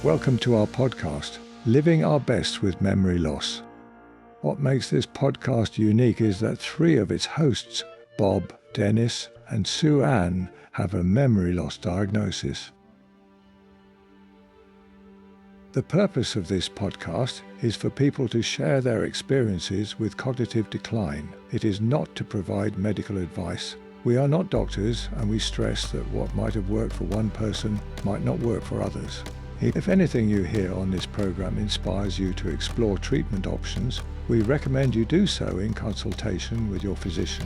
Welcome to our podcast, Living Our Best with Memory Loss. What makes this podcast unique is that three of its hosts, Bob, Denis, and SuAnne, have a memory loss diagnosis. The purpose of this podcast is for people to share their experiences with cognitive decline. It is not to provide medical advice. We are not doctors, and we stress that what might have worked for one person might not work for others. If anything you hear on this program inspires you to explore treatment options, we recommend you do so in consultation with your physician.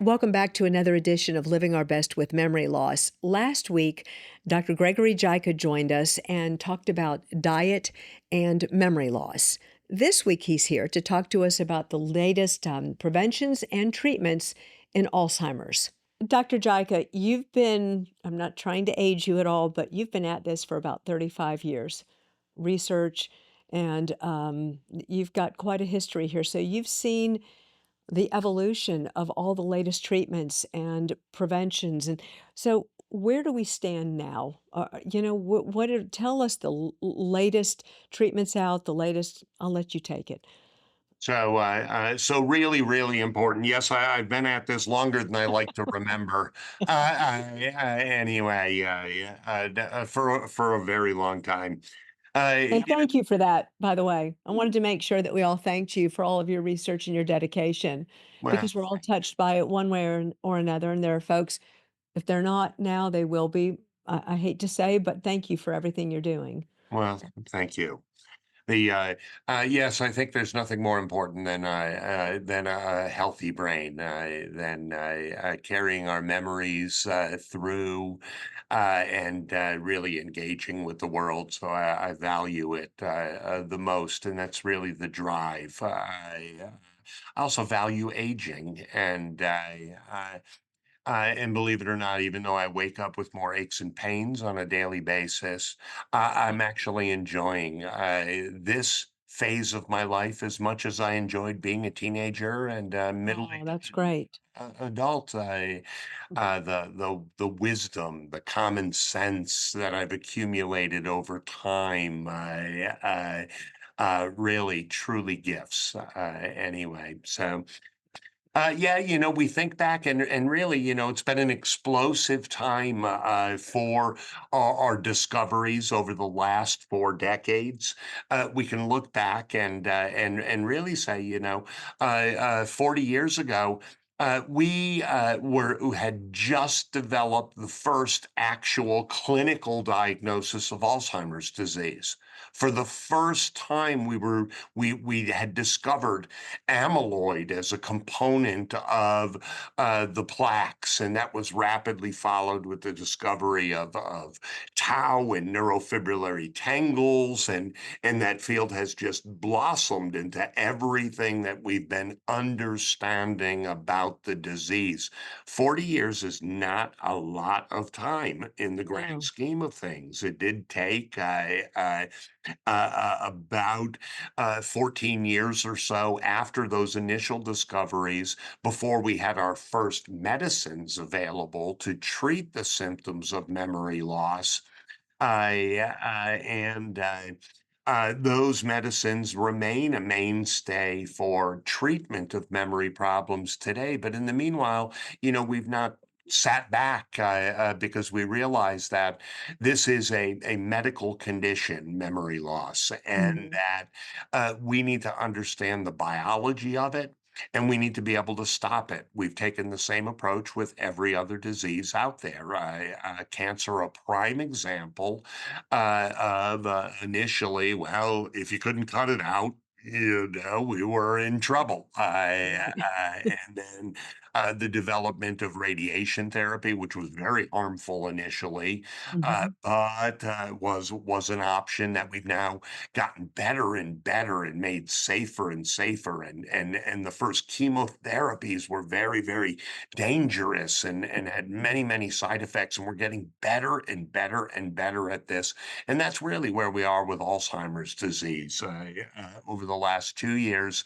Welcome back to another edition of Living Our Best with Memory Loss. Last week, Dr. Gregory Jicha joined us and talked about diet and memory loss. This week, he's here to talk to us about the latest preventions and treatments in Alzheimer's. Dr. Jicha, I'm not trying to age you at all, but you've been at this for about 35 years, research, and you've got quite a history here. So you've seen the evolution of all the latest treatments and preventions. And so where do we stand now? Tell us the latest treatments out, the latest, I'll let you take it. So really, really important. Yes, I've been at this longer than I like to remember. Anyway, for a very long time. And thank you for that, by the way. I wanted to make sure that we all thanked you for all of your research and your dedication, Well, because we're all touched by it one way or another. And there are folks, if they're not now, they will be. I hate to say, but thank you for everything you're doing. well, thank you. Yes, I think there's nothing more important than a healthy brain, than carrying our memories through and really engaging with the world. So I value it the most, and that's really the drive. I also value aging, and believe it or not, even though I wake up with more aches and pains on a daily basis, I'm actually enjoying this phase of my life as much as I enjoyed being a teenager and Oh, middle-aged that's great. adult. The wisdom, the common sense that I've accumulated over time, really truly gifts. Anyway, so. Yeah, we think back and really, it's been an explosive time for our discoveries over the last 4 decades. We can look back and really say, 40 years ago, we had just developed the first actual clinical diagnosis of Alzheimer's disease. For the first time, we had discovered amyloid as a component of the plaques, and that was rapidly followed with the discovery of tau and neurofibrillary tangles, and that field has just blossomed into everything that we've been understanding about the disease. 40 years is not a lot of time in the grand No. scheme of things. It did take about 14 years or so after those initial discoveries before we had our first medicines available to treat the symptoms of memory loss. And Those medicines remain a mainstay for treatment of memory problems today. But in the meanwhile, we've not sat back because we realize that this is a medical condition, memory loss, and Mhm. that we need to understand the biology of it. And we need to be able to stop it. We've taken the same approach with every other disease out there. Cancer, a prime example of initially, well, if you couldn't cut it out, we were in trouble. And then the development of radiation therapy, which was very harmful initially, Mhm. but was an option that we've now gotten better and better and made safer and safer. And the first chemotherapies were very, very dangerous and had many, many side effects. And we're getting better and better and better at this. And that's really where we are with Alzheimer's disease. Over the last 2 years,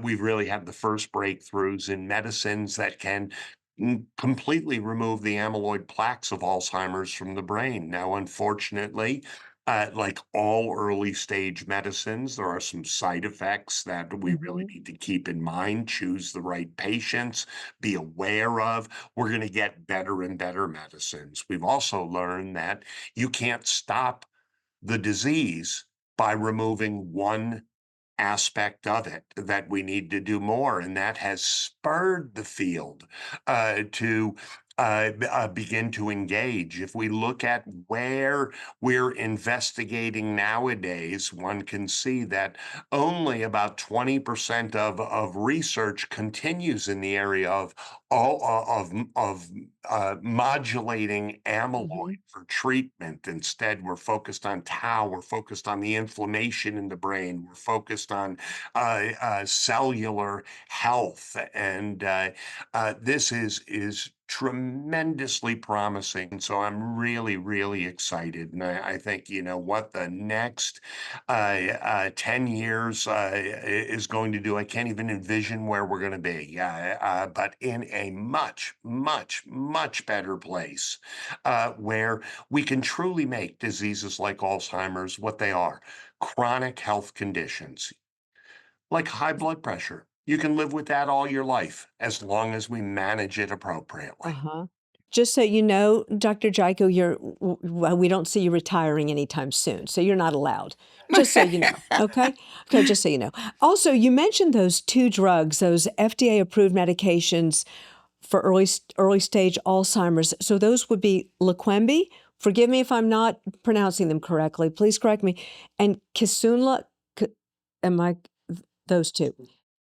we've really had the first breakthroughs in medicines that can completely remove the amyloid plaques of Alzheimer's from the brain. Now, unfortunately, like all early stage medicines, there are some side effects that we really Mhm. need to keep in mind, choose the right patients, be aware of. We're going to get better and better medicines. We've also learned that you can't stop the disease by removing one aspect of it, that we need to do more. And that has spurred the field to begin to engage. If we look at where we're investigating nowadays, one can see that only about 20% of research continues in the area of modulating amyloid Mhm. for treatment. Instead, we're focused on tau, we're focused on the inflammation in the brain, we're focused on cellular health, and this is tremendously promising. So I'm really, really excited, and I think what the next 10 years is going to do. I can't even envision where we're going to be, but in a much, much, much better place where we can truly make diseases like Alzheimer's what they are: chronic health conditions like high blood pressure. You can live with that all your life as long as we manage it appropriately. Uh-huh. Just so you know, Dr. Jaiko, well, we don't see you retiring anytime soon, so you're not allowed. Just so you know, okay? Okay, just so you know. Also, you mentioned those two drugs, those FDA-approved medications for early stage Alzheimer's. So those would be Leqembi. Forgive me if I'm not pronouncing them correctly. Please correct me. And Kisunla. K- Am I those two?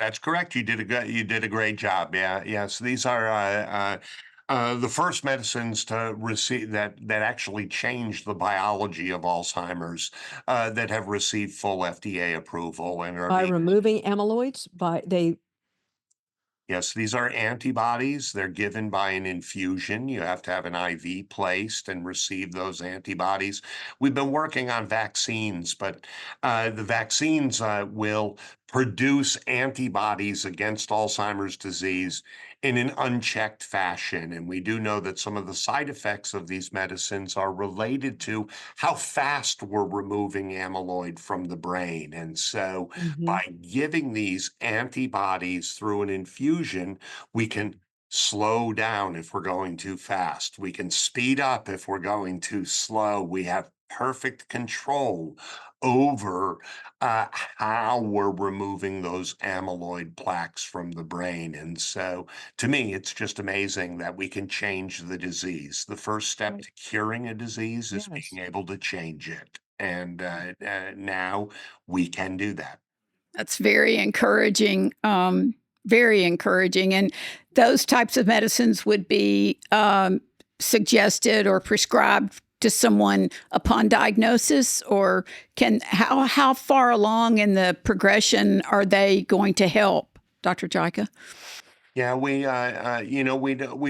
That's correct. You did a great job. Yeah, yes. These are the first medicines to receive that actually change the biology of Alzheimer's that have received full FDA approval and are By being. removing amyloids, by they. Yes, these are antibodies. They're given by an infusion. You have to have an IV placed and receive those antibodies. We've been working on vaccines, but the vaccines will produce antibodies against Alzheimer's disease in an unchecked fashion. And we do know that some of the side effects of these medicines are related to how fast we're removing amyloid from the brain. And so Mhm. by giving these antibodies through an infusion, we can slow down if we're going too fast. We can speed up if we're going too slow. We have perfect control over how we're removing those amyloid plaques from the brain. And so, to me, it's just amazing that we can change the disease. The first step Right. to curing a disease is Yes. being able to change it. And now we can do that. That's very encouraging, very encouraging. And those types of medicines would be suggested or prescribed to someone upon diagnosis, or how far along in the progression are they going to help, Dr. Jicha? Yeah, we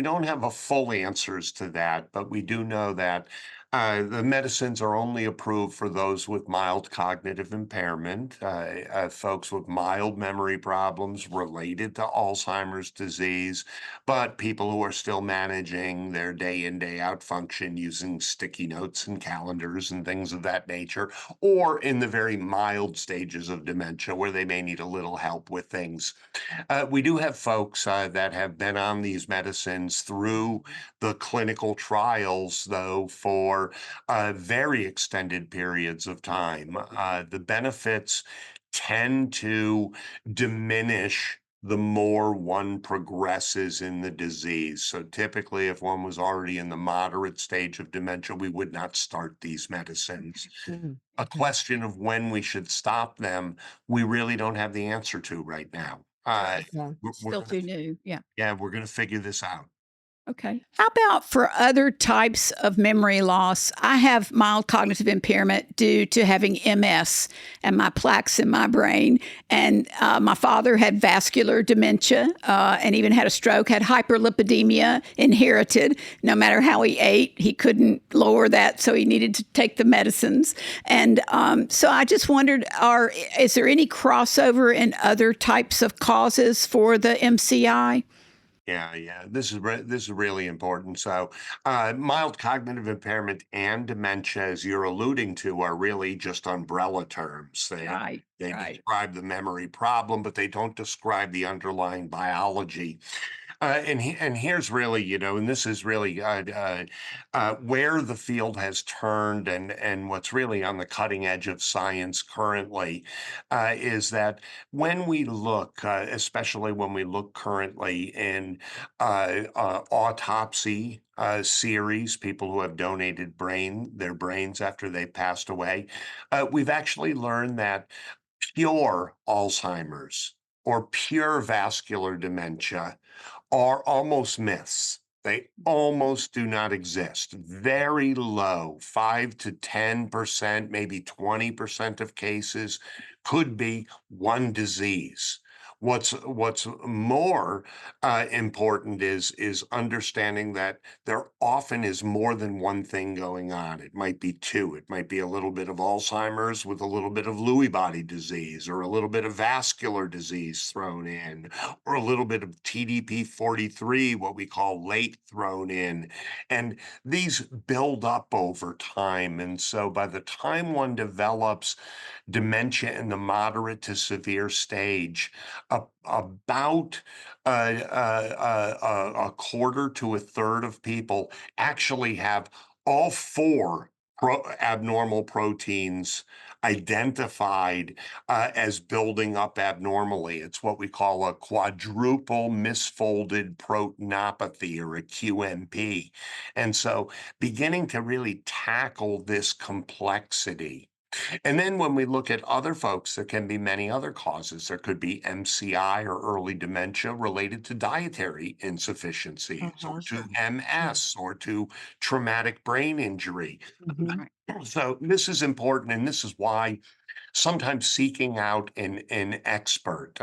don't have a full answers to that, but we do know that the medicines are only approved for those with mild cognitive impairment, folks with mild memory problems related to Alzheimer's disease, but people who are still managing their day in, day out function using sticky notes and calendars and things of that nature, or in the very mild stages of dementia where they may need a little help with things. We do have folks that have been on these medicines through the clinical trials, though, for very extended periods of time. The benefits tend to diminish the more one progresses in the disease. So typically, if one was already in the moderate stage of dementia, we would not start these medicines. Mm, A okay. question of when we should stop them, we really don't have the answer to right now. Okay. We're Still gonna, too new. Yeah. yeah, we're gonna figure this out. Okay. How about for other types of memory loss? I have mild cognitive impairment due to having MS and my plaques in my brain. And my father had vascular dementia and even had a stroke, had hyperlipidemia inherited. No matter how he ate, he couldn't lower that, so he needed to take the medicines. And so I just wondered, is there any crossover in other types of causes for the MCI? Yeah. This is really important. So, mild cognitive impairment and dementia, as you're alluding to, are really just umbrella terms. Right, They right. describe the memory problem, but they don't describe the underlying biology. And here's really, and this is really where the field has turned, and what's really on the cutting edge of science currently is that when we look, especially when we look currently in autopsy series, people who have donated their brains after they passed away, we've actually learned that pure Alzheimer's or pure vascular dementia are almost myths. They almost do not exist. Very low, 5 to 10%, maybe 20% of cases could be one disease. What's more important is understanding that there often is more than one thing going on. It might be two. It might be a little bit of Alzheimer's with a little bit of Lewy body disease, or a little bit of vascular disease thrown in, or a little bit of TDP-43, what we call late, thrown in. And these build up over time. And so by the time one develops dementia in the moderate to severe stage, about a quarter to a third of people actually have all four abnormal proteins identified as building up abnormally. It's what we call a quadruple misfolded proteinopathy, or a QMP. And so beginning to really tackle this complexity. And then when we look at other folks, there can be many other causes. There could be MCI or early dementia related to dietary insufficiencies, or Uh-huh. to Yeah. MS, or to traumatic brain injury. Hmm. Right. So this is important, and this is why sometimes seeking out an expert,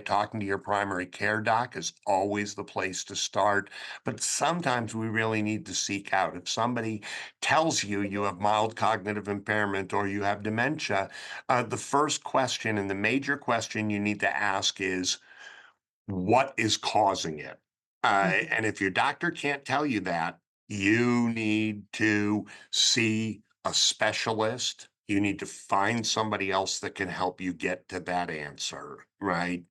talking to your primary care doc is always the place to start. But sometimes we really need to seek out. If somebody tells you you have mild cognitive impairment or you have dementia, the first question and the major question you need to ask is, what is causing it? Hmm. And if your doctor can't tell you that, you need to see a specialist. You need to find somebody else that can help you get to that answer, right?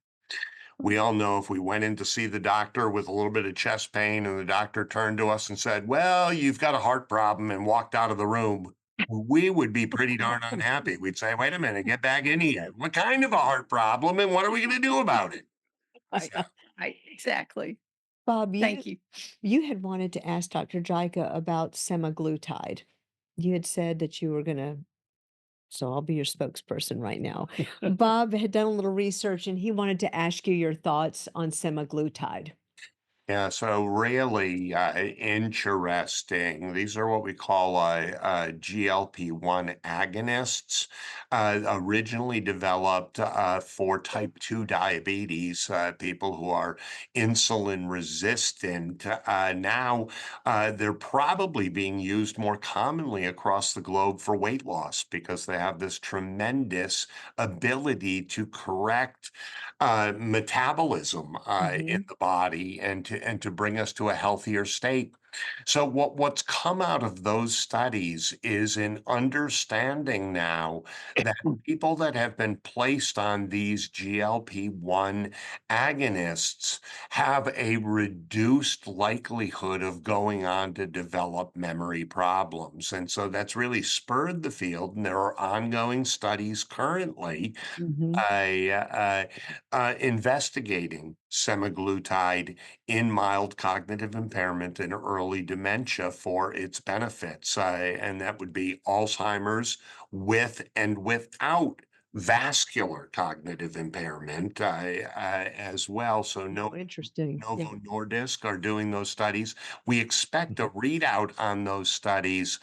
We all know if we went in to see the doctor with a little bit of chest pain and the doctor turned to us and said, "Well, you've got a heart problem," and walked out of the room, we would be pretty darn unhappy. We'd say, "Wait a minute, get back in here. What kind of a heart problem, and what are we going to do about it?" I know. Right, exactly. Bob, Thank you. you had wanted to ask Dr. Jicha about semaglutide. You had said that you were going to, so I'll be your spokesperson right now. Bob had done a little research and he wanted to ask you your thoughts on semaglutide. Yeah, so really interesting. These are what we call GLP-1 agonists, originally developed for type 2 diabetes, people who are insulin resistant. Now they're probably being used more commonly across the globe for weight loss because they have this tremendous ability to correct metabolism in Hmm. the body, and to bring us to a healthier state. So what's come out of those studies is an understanding now that people that have been placed on these GLP-1 agonists have a reduced likelihood of going on to develop memory problems. And so that's really spurred the field, and there are ongoing studies currently Hmm. investigating semaglutide in mild cognitive impairment and early dementia for its benefits. And that would be Alzheimer's with and without vascular cognitive impairment as well. So Oh, interesting. Yeah. Novo Nordisk are doing those studies. We expect a readout on those studies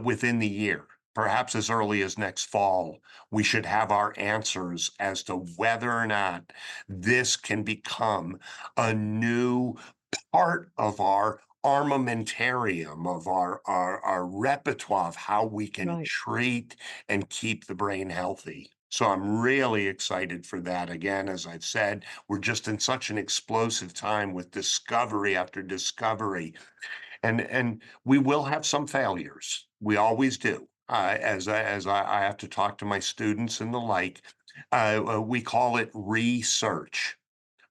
within the year. Perhaps as early as next fall, we should have our answers as to whether or not this can become a new part of our armamentarium, of our repertoire of how we can Right. treat and keep the brain healthy. So I'm really excited for that. Again, as I've said, we're just in such an explosive time with discovery after discovery, and we will have some failures. We always do. I have to talk to my students and the like, we call it research,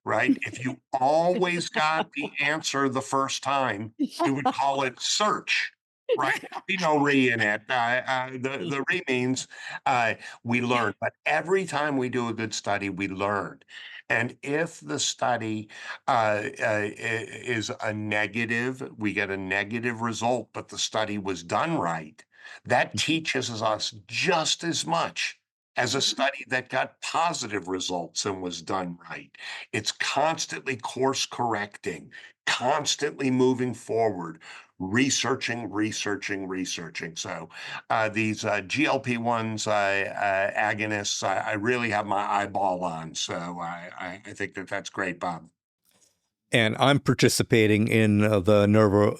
right? If you always got the answer the first time, we would call it search, right? Be no re in it. The re means we learn, but every time we do a good study, we learn. And if the study is a negative, we get a negative result, but the study was done right, that teaches us just as much as a study that got positive results and was done right. It's constantly course correcting, constantly moving forward, researching, researching, researching. So these GLP-1s, agonists, I really have my eyeball on. So I think that that's great, Bob. And I'm participating in the Novo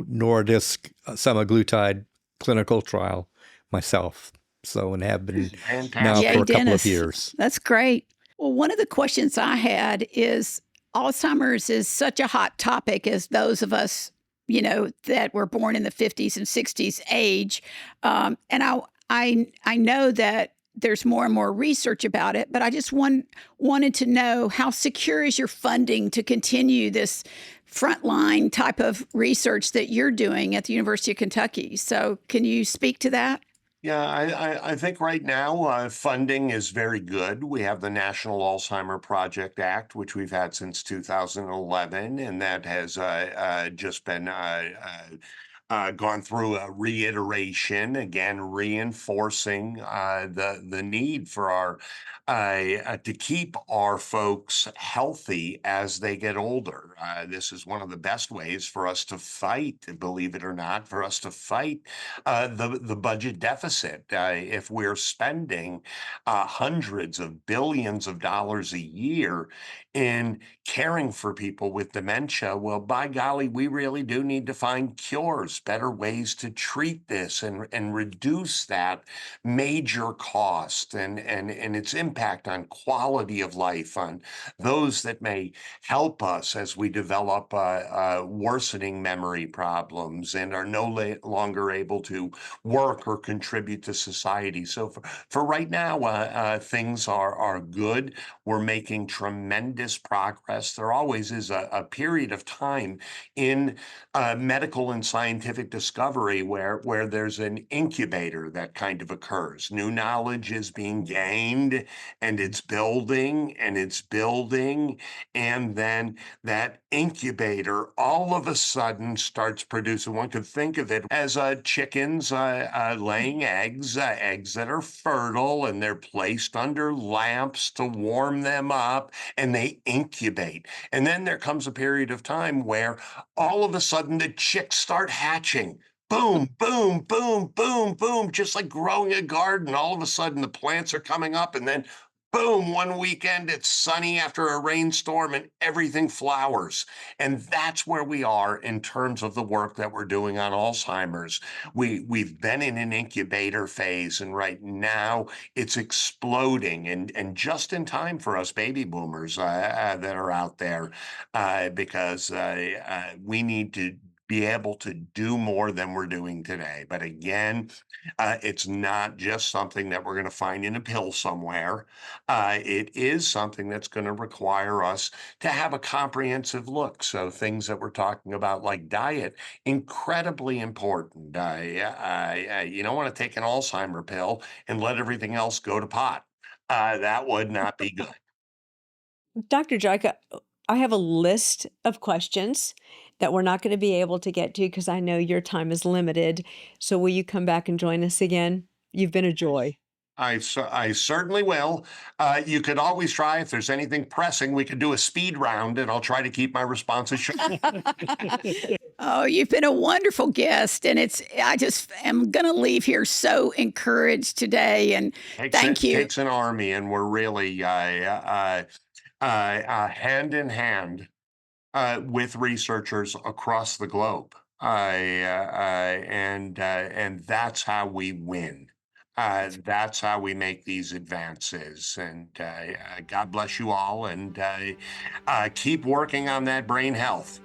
Nordisk semaglutide clinical trial myself. So, and have been now Fantastic. for a couple of Dennis. years. That's great. Well, one of the questions I had is Alzheimer's is such a hot topic as those of us, that were born in the 50s and 60s age. And I know that there's more and more research about it, but I just wanted to know how secure is your funding to continue this frontline type of research that you're doing at the University of Kentucky. So can you speak to that? Yeah, I think right now funding is very good. We have the National Alzheimer Project Act, which we've had since 2011, and that has just been gone through a reiteration, again reinforcing the need for our to keep our folks healthy as they get older. This is one of the best ways for us to fight, believe it or not, for us to fight the budget deficit. If we're spending hundreds of billions of dollars a year in caring for people with dementia, well, by golly, we really do need to find cures, better ways to treat this and reduce that major cost and its impact on quality of life, on those that may help us as we develop worsening memory problems and are no longer able to work or contribute to society. So for right now, things are good. We're making tremendous progress. There always is a period of time in medical and scientific discovery where there's an incubator that kind of occurs. New knowledge is being gained and it's building and it's building. And then that incubator all of a sudden starts producing. One could think of it as chickens laying eggs, eggs that are fertile, and they're placed under lamps to warm them up and they incubate. And then there comes a period of time where all of a sudden the chicks start hatching. Boom, boom, boom, boom, boom, just like growing a garden. All of a sudden the plants are coming up, and then boom, one weekend it's sunny after a rainstorm and everything flowers. And that's where we are in terms of the work that we're doing on Alzheimer's. We've been in an incubator phase, and right now it's exploding, and just in time for us baby boomers that are out there, because we need to be able to do more than we're doing today. But again, it's not just something that we're going to find in a pill somewhere. It is something that's going to require us to have a comprehensive look. So things that we're talking about, like diet, incredibly important. You don't want to take an Alzheimer pill and let everything else go to pot. That would not be good. Dr. Jicha, I have a list of questions that we're not going to be able to get to because I know your time is limited. So will you come back and join us again? You've been a joy. I certainly will. You could always try, if there's anything pressing, we could do a speed round, and I'll try to keep my responses short. Oh, you've been a wonderful guest, and I just am going to leave here so encouraged today. And thank you. Takes an army, and we're really hand in hand with researchers across the globe, and that's how we win. That's how we make these advances. And God bless you all, and keep working on that brain health.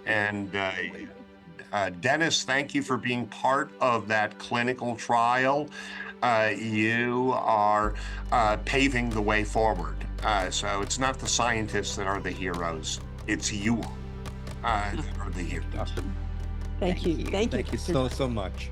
And Denis, thank you for being part of that clinical trial. You are paving the way forward. So it's not the scientists that are the heroes, it's you that are the heroes. Thank you. Thank you so much.